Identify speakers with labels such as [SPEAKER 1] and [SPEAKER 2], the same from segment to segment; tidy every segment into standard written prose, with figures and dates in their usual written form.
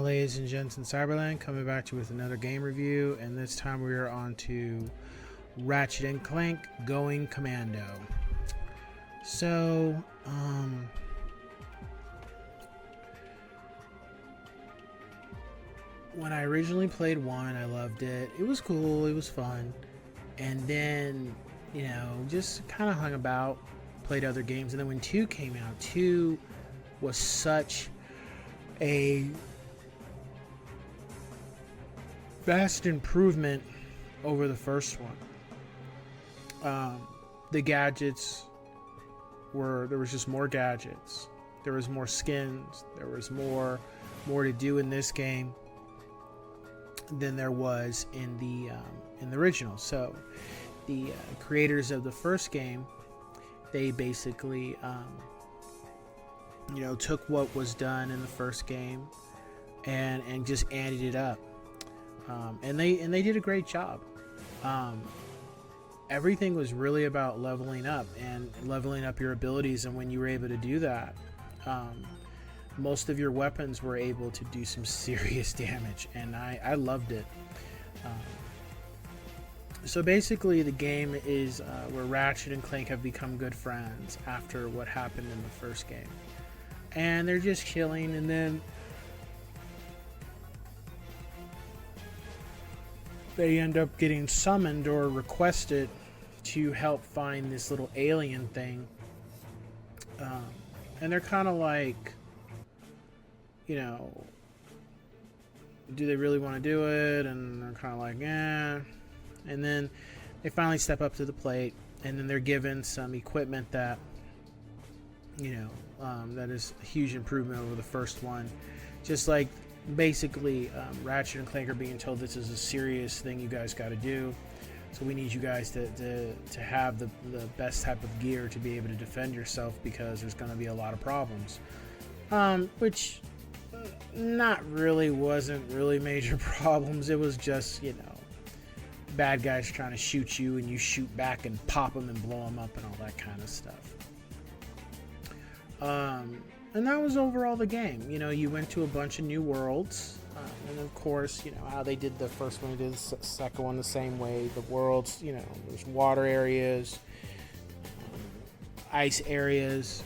[SPEAKER 1] Ladies and gents in Cyberland, coming back to you with another game review, and this time we are on to Ratchet Clank Going Commando. So, when I originally played 1, I loved it. It was cool, it was fun, and then, you know, just kind of hung about, played other games, and then when 2 came out, 2 was such a vast improvement over the first one. The gadgets there was just more gadgets, there was more skins, there was more to do in this game than there was in the original. So the creators of the first game, they basically you know, took what was done in the first game and just added it up. And they did a great job. Everything was really about leveling up and leveling up your abilities, and when you were able to do that, most of your weapons were able to do some serious damage, and I loved it. So basically the game is where Ratchet and Clank have become good friends after what happened in the first game, and they're just chilling, and then they end up getting summoned or requested to help find this little alien thing. And they're kind of like, you know, do they really want to do it? And they're kind of like, eh. And then they finally step up to the plate, and then they're given some equipment that, you know, that is a huge improvement over the first one. Just like, basically, Ratchet and Clank are being told this is a serious thing you guys got to do, so we need you guys to have the best type of gear to be able to defend yourself, because there's going to be a lot of problems, which wasn't really major problems. It was just, you know, bad guys trying to shoot you and you shoot back and pop them and blow them up and all that kind of stuff. And that was overall the game. You know, you went to a bunch of new worlds, and of course, you know how they did the first one, they did the second one the same way. The worlds, you know, there's water areas, ice areas,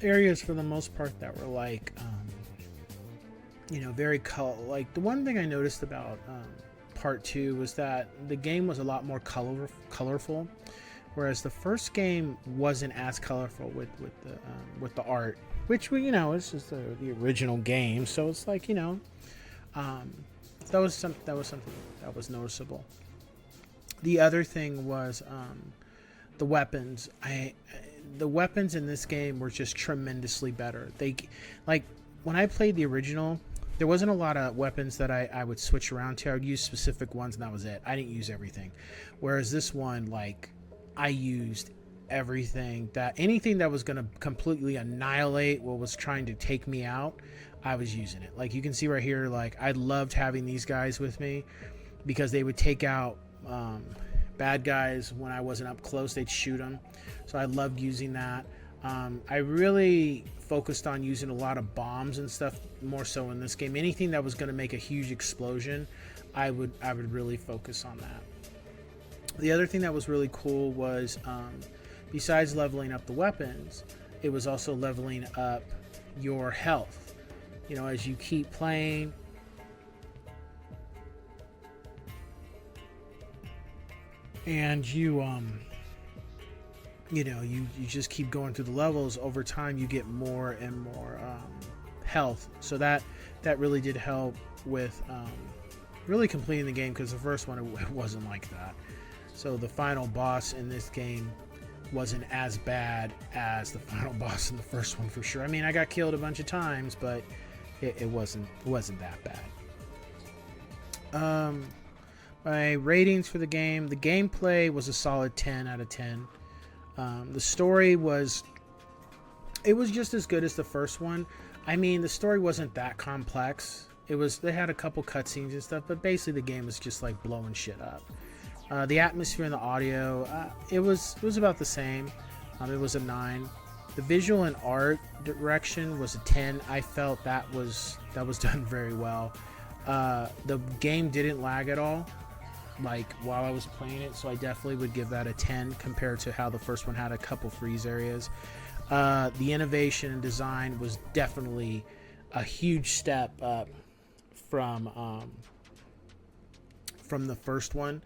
[SPEAKER 1] areas for the most part that were like, you know, very like the one thing I noticed about part 2 was that the game was a lot more colorful, whereas the first game wasn't as colorful with the art, which we, you know, it's just the original game, so it's like, you know, that was something that was noticeable. The other thing was the weapons. The weapons in this game were just tremendously better. They, like, when I played the original, there wasn't a lot of weapons that I would switch around to. I would use specific ones, and that was it. I didn't use everything. Whereas this one, like, I used everything. Anything that was going to completely annihilate what was trying to take me out, I was using it. Like, you can see right here, like, I loved having these guys with me because they would take out bad guys when I wasn't up close. They'd shoot them. So I loved using that. I really focused on using a lot of bombs and stuff more so in this game. Anything that was going to make a huge explosion, I would really focus on that. The other thing that was really cool was besides leveling up the weapons, it was also leveling up your health. You know, as you keep playing, and you know, you just keep going through the levels. Over time you get more and more health, so that really did help with really completing the game, because the first one it wasn't like that. So the final boss in this game wasn't as bad as the final boss in the first one, for sure. I mean, I got killed a bunch of times, but it wasn't that bad. My ratings for the game: the gameplay was a solid 10 out of 10. The story was just as good as the first one. I mean, the story wasn't that complex. They had a couple cutscenes and stuff, but basically the game was just like blowing shit up. The atmosphere and the audio, it was about the same. It was a 9. The visual and art direction was a 10. I felt that was done very well. The game didn't lag at all, like while I was playing it, so I definitely would give that a 10 compared to how the first one had a couple freeze areas. The innovation and design was definitely a huge step up from the first one.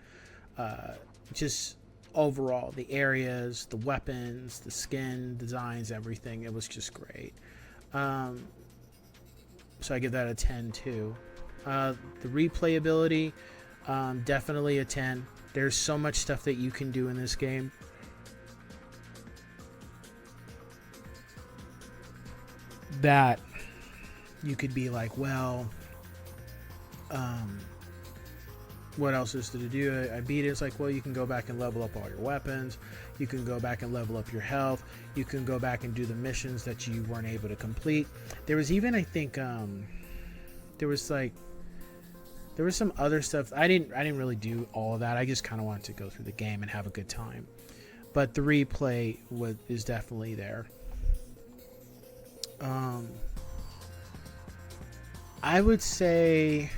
[SPEAKER 1] Just overall, the areas, the weapons, the skin designs, everything, it was just great. So I give that a 10 too. The replayability, definitely a 10. There's so much stuff that you can do in this game. That you could be like, well, what else is there to do? I beat it. It's like, well, you can go back and level up all your weapons. You can go back and level up your health. You can go back and do the missions that you weren't able to complete. There was even, I think, there was some other stuff. I didn't really do all of that. I just kind of wanted to go through the game and have a good time. But the replay is definitely there. I would say,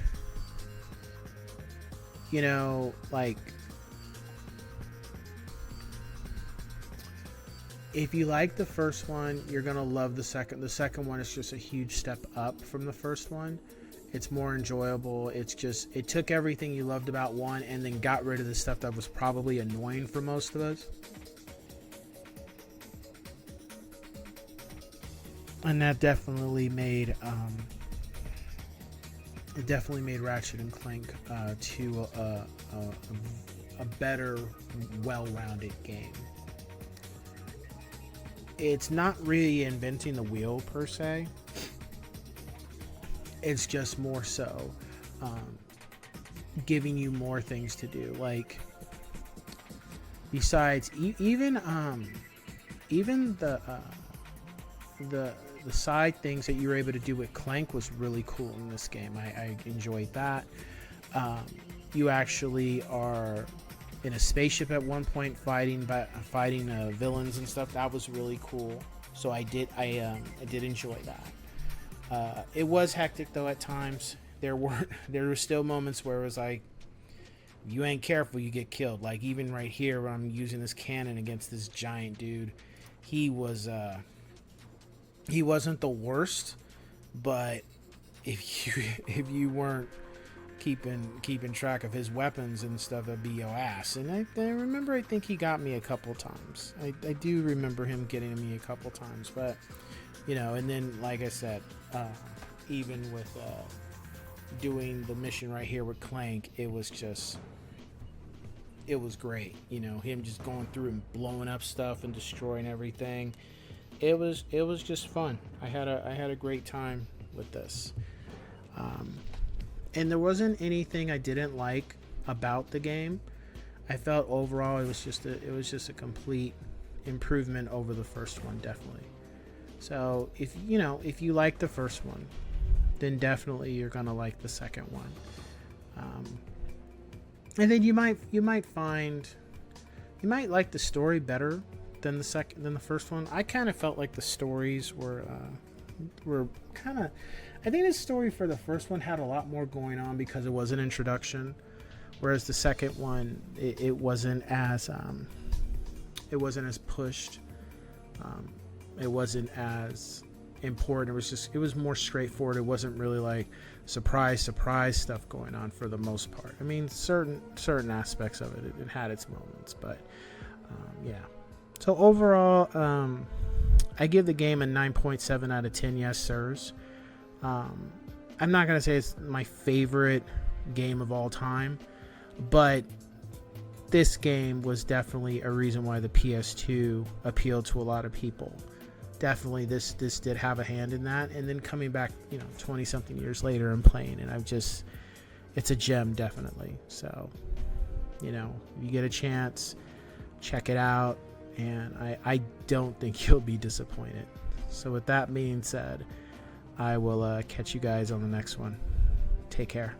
[SPEAKER 1] you know, like, if you like the first one, you're gonna love the second. The second one is just a huge step up from the first one. It's more enjoyable. It took everything you loved about one and then got rid of the stuff that was probably annoying for most of us. And that definitely made Ratchet and Clank to a better, well-rounded game. It's not really inventing the wheel per se. It's just more so giving you more things to do. Like, besides even the side things that you were able to do with Clank was really cool in this game. I enjoyed that. You actually are in a spaceship at one point fighting villains and stuff. That was really cool. So I did enjoy that. It was hectic though at times. There were still moments where it was like, if you ain't careful, you get killed. Like even right here when I'm using this cannon against this giant dude, he wasn't the worst, but if you weren't keeping track of his weapons and stuff, that'd be your ass. And I remember, I think he got me a couple times. I do remember him getting me a couple times, but you know. And then, like I said, even with doing the mission right here with Clank, it was great. You know, him just going through and blowing up stuff and destroying everything. It was just fun. I had a great time with this, and there wasn't anything I didn't like about the game. I felt overall it was just a complete improvement over the first one, definitely. So if you like the first one, then definitely you're gonna like the second one, and then you might like the story better than the first one. I kind of felt like the stories were kind of. I think the story for the first one had a lot more going on because it was an introduction, whereas the second one it wasn't as It wasn't as pushed. It wasn't as important. It was more straightforward. It wasn't really like surprise stuff going on for the most part. I mean, certain aspects of it had its moments, but yeah. So overall, I give the game a 9.7 out of 10. Yes, sirs. I'm not gonna say it's my favorite game of all time, but this game was definitely a reason why the PS2 appealed to a lot of people. Definitely this did have a hand in that, and then coming back 20 something years later and playing it, it's a gem, definitely. So if you get a chance, check it out, and I don't think you'll be disappointed. So with that being said, I will catch you guys on the next one. Take care.